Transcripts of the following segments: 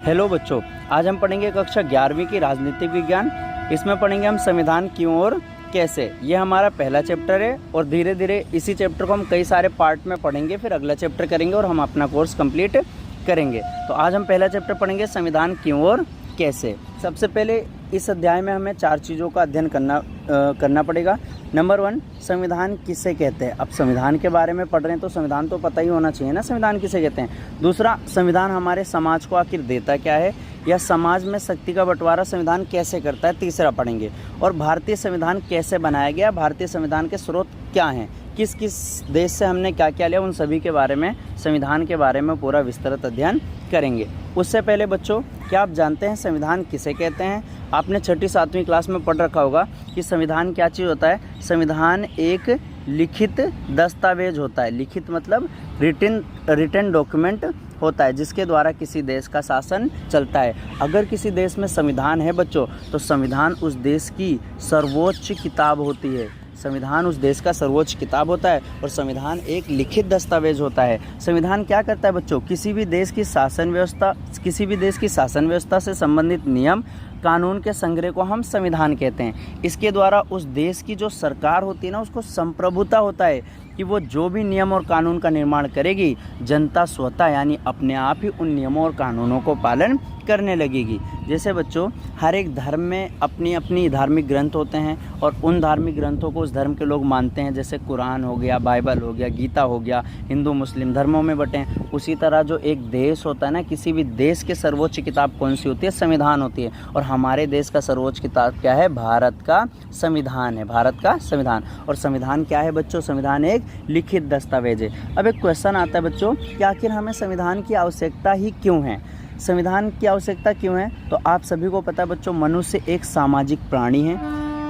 Hello बच्चों, आज हम पढ़ेंगे कक्षा 11वीं की राजनीतिक विज्ञान। इसमें पढ़ेंगे हम संविधान क्यों और कैसे। ये हमारा पहला चैप्टर है और धीरे धीरे इसी चैप्टर को हम कई सारे पार्ट में पढ़ेंगे, फिर अगला चैप्टर करेंगे और हम अपना कोर्स कंप्लीट करेंगे। तो आज हम पहला चैप्टर पढ़ेंगे संविधान क्यों और कैसे। सबसे पहले इस अध्याय में हमें 4 चीज़ों का अध्ययन करना पड़ेगा। नंबर 1, संविधान किसे कहते हैं। अब संविधान के बारे में पढ़ रहे हैं तो संविधान तो पता ही होना चाहिए ना, संविधान किसे कहते हैं। दूसरा, संविधान हमारे समाज को आखिर देता क्या है, या समाज में शक्ति का बंटवारा संविधान कैसे करता है। तीसरा पढ़ेंगे, और भारतीय संविधान कैसे बनाया गया, भारतीय संविधान के स्रोत क्या हैं, किस किस देश से हमने क्या क्या लिया, उन सभी के बारे में, संविधान के बारे में पूरा विस्तृत अध्ययन करेंगे। उससे पहले बच्चों, क्या आप जानते हैं संविधान किसे कहते हैं। आपने 6ठी 7वीं क्लास में पढ़ रखा होगा कि संविधान क्या चीज़ होता है। संविधान एक लिखित दस्तावेज होता है। लिखित मतलब रिटन डॉक्यूमेंट होता है जिसके द्वारा किसी देश का शासन चलता है। अगर किसी देश में संविधान है बच्चों, तो संविधान उस देश की सर्वोच्च किताब होती है। संविधान उस देश का सर्वोच्च किताब होता है और संविधान एक लिखित दस्तावेज होता है। संविधान क्या करता है बच्चों, किसी भी देश की शासन व्यवस्था से संबंधित नियम कानून के संग्रह को हम संविधान कहते हैं। इसके द्वारा उस देश की जो सरकार होती है ना, उसको संप्रभुता होता है कि वो जो भी नियम और कानून का निर्माण करेगी, जनता स्वतः यानी अपने आप ही उन नियमों और कानूनों को पालन करने लगेगी। जैसे बच्चों, हर एक धर्म में अपनी अपनी धार्मिक ग्रंथ होते हैं और उन धार्मिक ग्रंथों को उस धर्म के लोग मानते हैं। जैसे कुरान हो गया, बाइबल हो गया, गीता हो गया, हिंदू मुस्लिम धर्मों में बटे हैं। उसी तरह जो एक देश होता है ना, किसी भी देश के सर्वोच्च किताब कौन सी होती है, संविधान होती है। और हमारे देश का सर्वोच्च किताब क्या है, भारत का संविधान है, भारत का संविधान। और संविधान क्या है बच्चों, संविधान एक लिखित दस्तावेज है। अब एक क्वेश्चन आता है बच्चों कि आखिर हमें संविधान की आवश्यकता ही क्यों है। संविधान की आवश्यकता क्यों है, तो आप सभी को पता है बच्चों, मनुष्य एक सामाजिक प्राणी है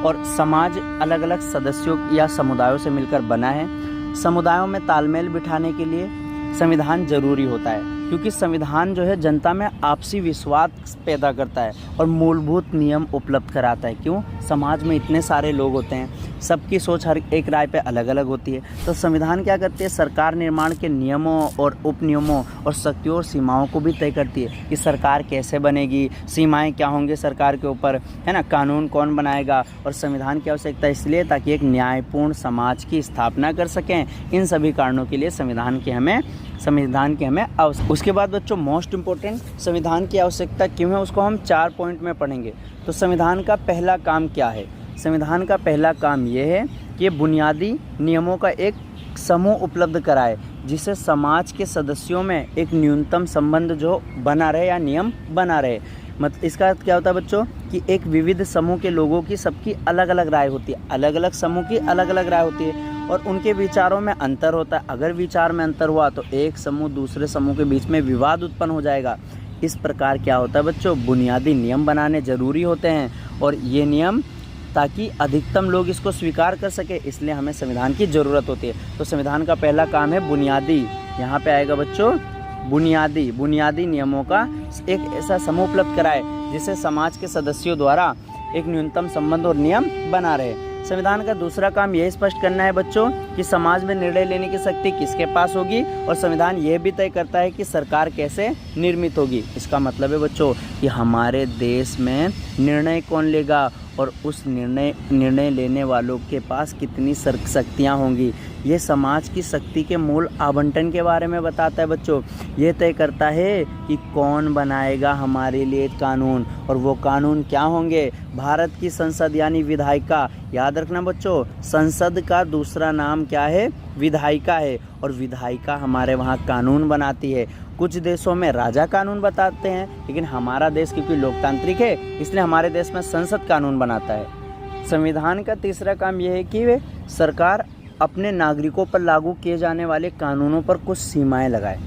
और समाज अलग अलग सदस्यों या समुदायों से मिलकर बना है। समुदायों में तालमेल बिठाने के लिए संविधान जरूरी होता है, क्योंकि संविधान जो है जनता में आपसी विश्वास पैदा करता है और मूलभूत नियम उपलब्ध कराता है। क्यों, समाज में इतने सारे लोग होते हैं, सबकी सोच हर एक राय पे अलग अलग होती है। तो संविधान क्या करती है, सरकार निर्माण के नियमों और उपनियमों और शक्तियों और सीमाओं को भी तय करती है कि सरकार कैसे बनेगी, सीमाएं क्या होंगी सरकार के ऊपर, है ना, कानून कौन बनाएगा। और संविधान की आवश्यकता इसलिए ताकि एक न्यायपूर्ण समाज की स्थापना कर सकें। इन सभी कारणों के लिए संविधान की हमें आवश्यकता। उसके बाद बच्चों, मोस्ट इम्पोर्टेंट, संविधान की आवश्यकता क्यों है, उसको हम 4 पॉइंट में पढ़ेंगे। तो संविधान का पहला काम क्या है। संविधान का पहला काम ये है कि ये बुनियादी नियमों का एक समूह उपलब्ध कराए, जिससे समाज के सदस्यों में एक न्यूनतम संबंध जो बना रहे या नियम बना रहे। मतलब इसका अर्थ क्या होता है बच्चों कि एक विविध समूह के लोगों की सबकी अलग अलग राय होती है, अलग अलग समूह की अलग अलग राय होती है और उनके विचारों में अंतर होता है। अगर विचार में अंतर हुआ तो एक समूह दूसरे समूह के बीच में विवाद उत्पन्न हो जाएगा। इस प्रकार क्या होता है बच्चों, बुनियादी नियम बनाने जरूरी होते हैं और ये नियम ताकि अधिकतम लोग इसको स्वीकार कर सके, इसलिए हमें संविधान की ज़रूरत होती है। तो संविधान का पहला काम है बुनियादी, यहाँ पे आएगा बच्चों बुनियादी नियमों का एक ऐसा समूह उपलब्ध कराए जिससे समाज के सदस्यों द्वारा एक न्यूनतम संबंध और नियम बना रहे। संविधान का दूसरा काम यह स्पष्ट करना है बच्चों कि समाज में निर्णय लेने की शक्ति किसके पास होगी, और संविधान यह भी तय करता है कि सरकार कैसे निर्मित होगी। इसका मतलब है बच्चों कि हमारे देश में निर्णय कौन लेगा और उस निर्णय लेने वालों के पास कितनी शक्तियाँ होंगी। ये समाज की शक्ति के मूल आवंटन के बारे में बताता है बच्चों। ये तय करता है कि कौन बनाएगा हमारे लिए कानून, और वो कानून क्या होंगे। भारत की संसद यानी विधायिका, याद रखना बच्चों, संसद का दूसरा नाम क्या है, विधायिका है, और विधायिका हमारे वहाँ कानून बनाती है। कुछ देशों में राजा कानून बताते हैं, लेकिन हमारा देश क्योंकि लोकतांत्रिक है इसलिए हमारे देश में संसद कानून बनाता है। संविधान का तीसरा काम यह है कि वे सरकार अपने नागरिकों पर लागू किए जाने वाले कानूनों पर कुछ सीमाएं लगाए।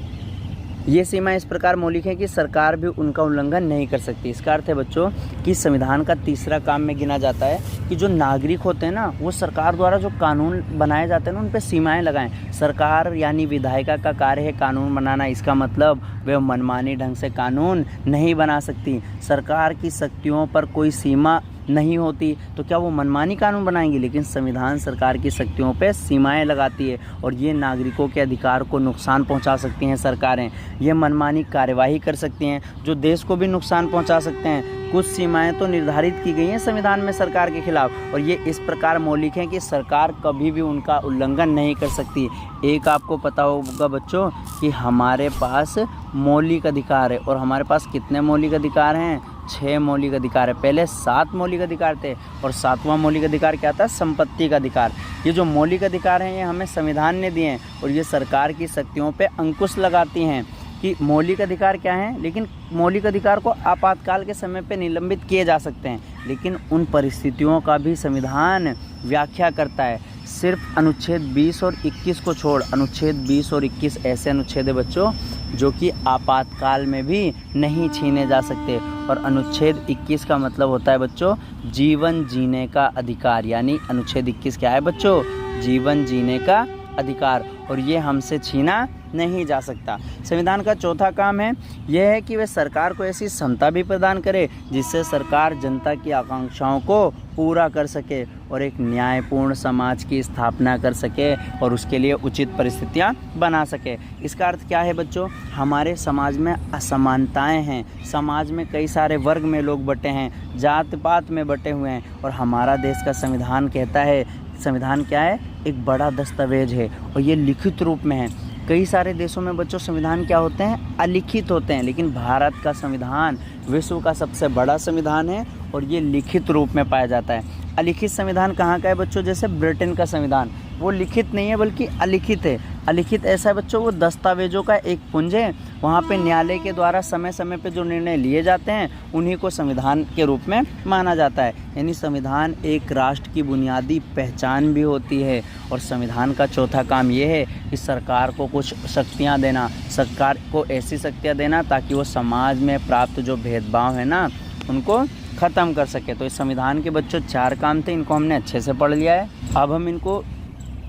ये सीमाएं इस प्रकार मौलिक हैं कि सरकार भी उनका उल्लंघन नहीं कर सकती। इसका अर्थ है बच्चों कि संविधान का तीसरा काम में गिना जाता है कि जो नागरिक होते हैं ना, वो सरकार द्वारा जो कानून बनाए जाते हैं ना, उन पर सीमाएं लगाएं। सरकार यानी विधायिका का कार्य है कानून बनाना, इसका मतलब वे मनमानी ढंग से कानून नहीं बना सकती। सरकार की शक्तियों पर कोई सीमा नहीं होती तो क्या वो मनमानी कानून बनाएंगी? लेकिन संविधान सरकार की शक्तियों पे सीमाएं लगाती है और ये नागरिकों के अधिकार को नुकसान पहुंचा सकती हैं सरकारें। ये मनमानी कार्यवाही कर सकती हैं जो देश को भी नुकसान पहुंचा सकते हैं। कुछ सीमाएं तो निर्धारित की गई हैं संविधान में सरकार के खिलाफ और ये इस प्रकार मौलिक हैं कि सरकार कभी भी उनका उल्लंघन नहीं कर सकती। एक आपको पता होगा बच्चों कि हमारे पास मौलिक अधिकार है और हमारे पास कितने मौलिक अधिकार हैं? 6 मौलिक अधिकार है। पहले 7 मौलिक अधिकार थे और 7वां मौलिक अधिकार क्या था? संपत्ति का अधिकार। ये जो मौलिक अधिकार हैं ये हमें संविधान ने दिए हैं और ये सरकार की शक्तियों पे अंकुश लगाती हैं कि मौलिक अधिकार क्या हैं। लेकिन मौलिक अधिकार को आपातकाल के समय पे निलंबित किए जा सकते हैं, लेकिन उन परिस्थितियों का भी संविधान व्याख्या करता है। सिर्फ अनुच्छेद 20 और 21 को छोड़, अनुच्छेद 20 और 21 ऐसे अनुच्छेद है बच्चों जो कि आपातकाल में भी नहीं छीने जा सकते। और अनुच्छेद 21 का मतलब होता है बच्चों जीवन जीने का अधिकार, यानी अनुच्छेद 21 क्या है बच्चों? जीवन जीने का अधिकार, और ये हमसे छीना नहीं जा सकता। संविधान का चौथा काम है यह है कि वह सरकार को ऐसी क्षमता भी प्रदान करे जिससे सरकार जनता की आकांक्षाओं को पूरा कर सके और एक न्यायपूर्ण समाज की स्थापना कर सके और उसके लिए उचित परिस्थितियां बना सके। इसका अर्थ क्या है बच्चों? हमारे समाज में असमानताएं हैं, समाज में कई सारे वर्ग में लोग बटे हैं, जात पात में बटे हुए हैं और हमारा देश का संविधान कहता है, संविधान क्या है? एक बड़ा दस्तावेज है और ये लिखित रूप में है। कई सारे देशों में बच्चों संविधान क्या होते हैं? अलिखित होते हैं, लेकिन भारत का संविधान विश्व का सबसे बड़ा संविधान है और ये लिखित रूप में पाया जाता है। अलिखित संविधान कहाँ का है बच्चों? जैसे ब्रिटेन का संविधान, वो लिखित नहीं है बल्कि अलिखित है। अलिखित ऐसा है बच्चों वो दस्तावेजों का एक पुंज है, वहाँ पे न्यायालय के द्वारा समय समय पे जो निर्णय लिए जाते हैं उन्हीं को संविधान के रूप में माना जाता है। यानी संविधान एक राष्ट्र की बुनियादी पहचान भी होती है। और संविधान का चौथा काम ये है कि सरकार को कुछ शक्तियाँ देना, सरकार को ऐसी शक्तियाँ देना ताकि वो समाज में प्राप्त जो भेदभाव है ना उनको ख़त्म कर सके। तो इस संविधान के बच्चों 4 काम थे, इनको हमने अच्छे से पढ़ लिया है। अब हम इनको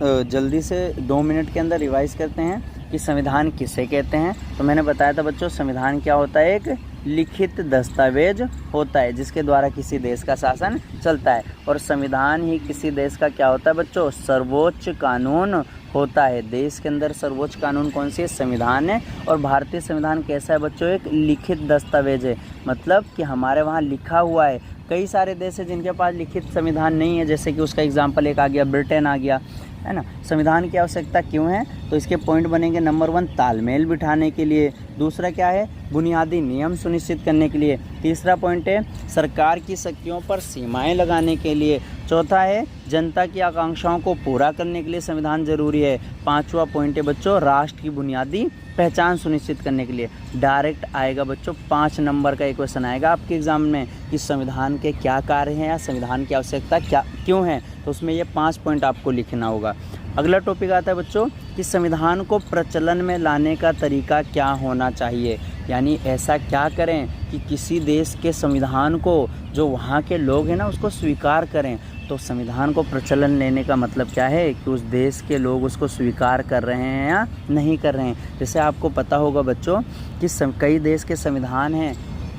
जल्दी से 2 मिनट के अंदर रिवाइज़ करते हैं कि संविधान किसे कहते हैं। तो मैंने बताया था बच्चों संविधान क्या होता है? एक लिखित दस्तावेज होता है जिसके द्वारा किसी देश का शासन चलता है। और संविधान ही किसी देश का क्या होता है बच्चों? सर्वोच्च कानून होता है। देश के अंदर सर्वोच्च कानून कौन सी है? संविधान है। और भारतीय संविधान कैसा है बच्चों? एक लिखित दस्तावेज है, मतलब कि हमारे वहाँ लिखा हुआ है। कई सारे देश हैं जिनके पास लिखित संविधान नहीं है, जैसे कि उसका एग्जाम्पल एक आ गया ब्रिटेन आ गया, है ना। संविधान की आवश्यकता क्यों है? तो इसके पॉइंट बनेंगे, नंबर 1 तालमेल बिठाने के लिए, दूसरा क्या है? बुनियादी नियम सुनिश्चित करने के लिए, तीसरा पॉइंट है सरकार की शक्तियों पर सीमाएं लगाने के लिए, चौथा है जनता की आकांक्षाओं को पूरा करने के लिए संविधान जरूरी है, पांचवा पॉइंट है बच्चों राष्ट्र की बुनियादी पहचान सुनिश्चित करने के लिए। डायरेक्ट आएगा बच्चों 5 नंबर का एक क्वेश्चन आएगा आपके एग्जाम में कि संविधान के क्या कार्य हैं या संविधान की आवश्यकता क्या क्यों है, तो उसमें ये 5 पॉइंट आपको लिखना होगा। अगला टॉपिक आता है बच्चों कि संविधान को प्रचलन में लाने का तरीका क्या होना चाहिए, यानी ऐसा क्या करें कि किसी देश के संविधान को जो वहाँ के लोग हैं ना उसको स्वीकार करें। तो संविधान को प्रचलन लेने का मतलब क्या है कि उस देश के लोग उसको स्वीकार कर रहे हैं या नहीं कर रहे हैं। जैसे आपको पता होगा बच्चों कि कई देश के संविधान हैं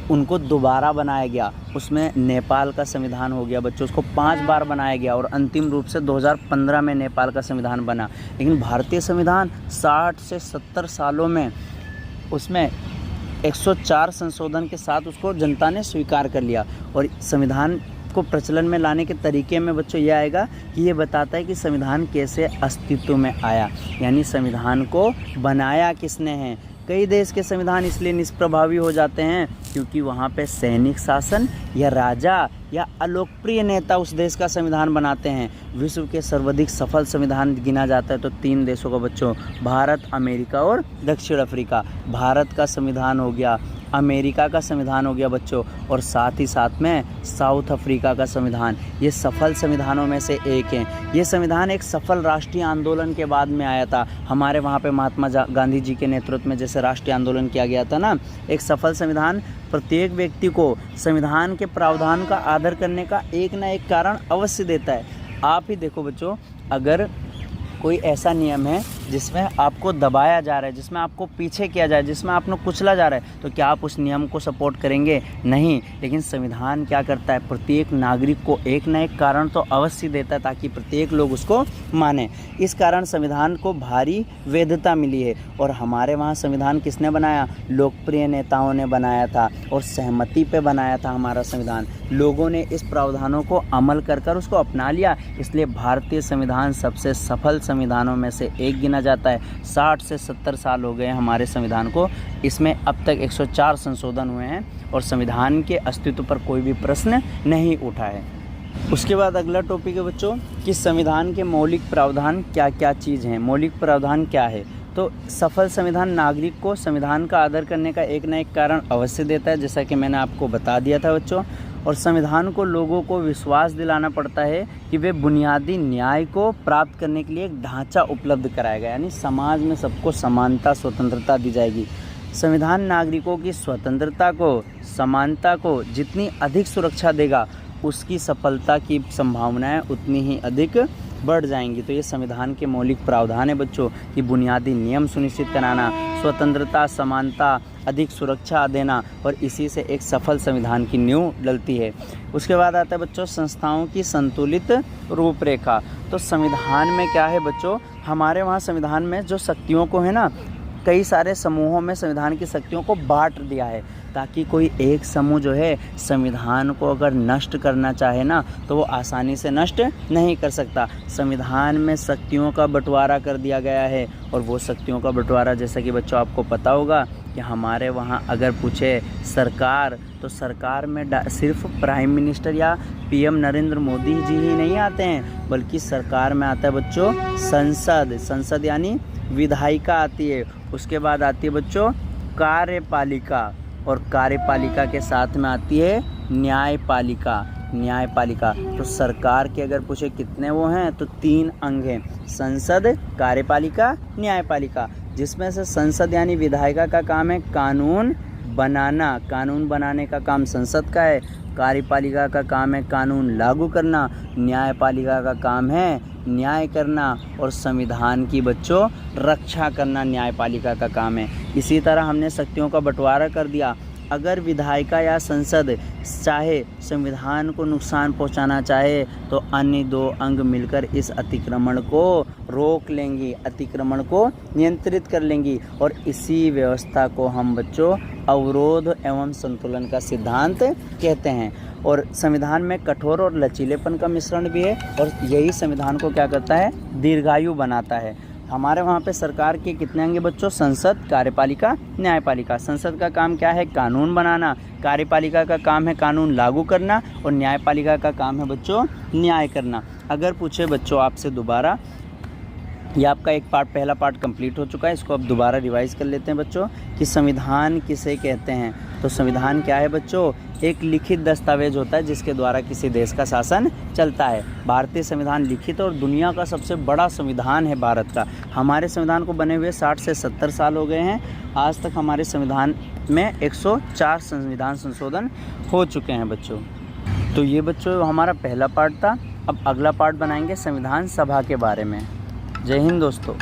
उनको दोबारा बनाया गया, उसमें नेपाल का संविधान हो गया बच्चों, उसको 5 बार बनाया गया और अंतिम रूप से 2015 में नेपाल का संविधान बना। लेकिन भारतीय संविधान 60 से 70 सालों में उसमें 104 संशोधन के साथ उसको जनता ने स्वीकार कर लिया। और संविधान को प्रचलन में लाने के तरीके में बच्चों ये आएगा कि ये बताता है कि संविधान कैसे अस्तित्व में आया, यानी संविधान को बनाया किसने है। कई देश के संविधान इसलिए निष्प्रभावी हो जाते हैं क्योंकि वहाँ पे सैनिक शासन या राजा या अलोकप्रिय नेता उस देश का संविधान बनाते हैं। विश्व के सर्वाधिक सफल संविधान गिना जाता है तो 3 देशों का बच्चों, भारत, अमेरिका और दक्षिण अफ्रीका। भारत का संविधान हो गया, अमेरिका का संविधान हो गया बच्चों, और साथ ही साथ में साउथ अफ्रीका का संविधान। ये सफल संविधानों में से एक है। ये संविधान एक सफल राष्ट्रीय आंदोलन के बाद में आया था। हमारे वहाँ पे महात्मा गांधी जी के नेतृत्व में जैसे राष्ट्रीय आंदोलन किया गया था ना, एक सफल संविधान प्रत्येक व्यक्ति को संविधान के प्रावधान का आदर करने का एक ना एक कारण अवश्य देता है। आप ही देखो बच्चों, अगर कोई ऐसा नियम है जिसमें आपको दबाया जा रहा है, जिसमें आपको पीछे किया जाए, जिसमें आपको कुचला जा रहा है, तो क्या आप उस नियम को सपोर्ट करेंगे? नहीं। लेकिन संविधान क्या करता है? प्रत्येक नागरिक को एक न एक कारण तो अवश्य देता है ताकि प्रत्येक लोग उसको माने। इस कारण संविधान को भारी वैधता मिली है। और हमारे वहाँ संविधान किसने बनाया? लोकप्रिय नेताओं ने बनाया था और सहमति पे बनाया था हमारा संविधान। लोगों ने इस प्रावधानों को अमल कर उसको अपना लिया, इसलिए भारतीय संविधान सबसे सफल संविधानों में से एक गिना जाता है। 60 से 70 साल हो गए हमारे संविधान को, इसमें अब तक 104 संशोधन हुए हैं और संविधान के अस्तित्व पर कोई भी प्रश्न नहीं उठा है। उसके बाद अगला टॉपिक है बच्चों कि संविधान के मौलिक प्रावधान क्या क्या चीज़ हैं। मौलिक प्रावधान क्या है? तो सफल संविधान नागरिक को संविधान का आदर करने का एक न एक कारण अवश्य देता है, जैसा कि मैंने आपको बता दिया था बच्चों। और संविधान को लोगों को विश्वास दिलाना पड़ता है कि वे बुनियादी न्याय को प्राप्त करने के लिए एक ढांचा उपलब्ध कराएगा, यानी समाज में सबको समानता स्वतंत्रता दी जाएगी। संविधान नागरिकों की स्वतंत्रता को, समानता को जितनी अधिक सुरक्षा देगा, उसकी सफलता की संभावनाएं उतनी ही अधिक बढ़ जाएंगी। तो ये संविधान के मौलिक प्रावधान है बच्चों कि बुनियादी नियम सुनिश्चित कराना, स्वतंत्रता, समानता, अधिक सुरक्षा देना, और इसी से एक सफल संविधान की नींव डलती है। उसके बाद आता है बच्चों संस्थाओं की संतुलित रूपरेखा। तो संविधान में क्या है बच्चों? हमारे वहाँ संविधान में जो शक्तियों को है ना, कई सारे समूहों में संविधान की शक्तियों को बांट दिया है ताकि कोई एक समूह जो है संविधान को अगर नष्ट करना चाहे ना, तो वो आसानी से नष्ट नहीं कर सकता। संविधान में शक्तियों का बंटवारा कर दिया गया है और वो शक्तियों का बंटवारा जैसा कि बच्चों आपको पता होगा कि हमारे वहाँ अगर पूछे सरकार, तो सरकार में सिर्फ प्राइम मिनिस्टर या पीएम नरेंद्र मोदी जी ही नहीं आते हैं, बल्कि सरकार में आता है बच्चों संसद। संसद यानी विधायिका आती है। उसके बाद आती है बच्चों कार्यपालिका, और कार्यपालिका के साथ में आती है न्यायपालिका। न्यायपालिका तो सरकार के अगर पूछे कितने वो हैं, तो 3 अंग हैं: संसद, कार्यपालिका, न्यायपालिका। जिसमें से संसद यानी विधायिका का काम है कानून बनाना, कानून बनाने का काम संसद का है। कार्यपालिका का काम है कानून लागू करना, न्यायपालिका का काम है न्याय करना, और संविधान की बच्चों रक्षा करना न्यायपालिका का काम है। इसी तरह हमने शक्तियों का बंटवारा कर दिया। अगर विधायिका या संसद चाहे संविधान को नुकसान पहुंचाना चाहे, तो अन्य 2 अंग मिलकर इस अतिक्रमण को रोक लेंगी, अतिक्रमण को नियंत्रित कर लेंगी, और इसी व्यवस्था को हम बच्चों अवरोध एवं संतुलन का सिद्धांत कहते हैं। और संविधान में कठोर और लचीलेपन का मिश्रण भी है, और यही संविधान को क्या करता है? दीर्घायु बनाता है। हमारे वहाँ पे सरकार के कितने अंग बच्चों? संसद, कार्यपालिका, न्यायपालिका। संसद का काम क्या है? कानून बनाना। कार्यपालिका का काम है कानून लागू करना, और न्यायपालिका का काम है बच्चों न्याय करना। अगर पूछे बच्चों आपसे दोबारा, ये आपका एक पार्ट, पहला पार्ट कंप्लीट हो चुका है, इसको अब दोबारा रिवाइज कर लेते हैं बच्चों कि संविधान किसे कहते हैं। तो संविधान क्या है बच्चों? एक लिखित दस्तावेज होता है जिसके द्वारा किसी देश का शासन चलता है। भारतीय संविधान लिखित और दुनिया का सबसे बड़ा संविधान है भारत का। हमारे संविधान को बने हुए 60 से 70 साल हो गए हैं। आज तक हमारे संविधान में 104 संविधान संशोधन हो चुके हैं बच्चों। तो ये बच्चों हमारा पहला पार्ट था। अब अगला पार्ट बनाएंगे संविधान सभा के बारे में। जय हिंद दोस्तों।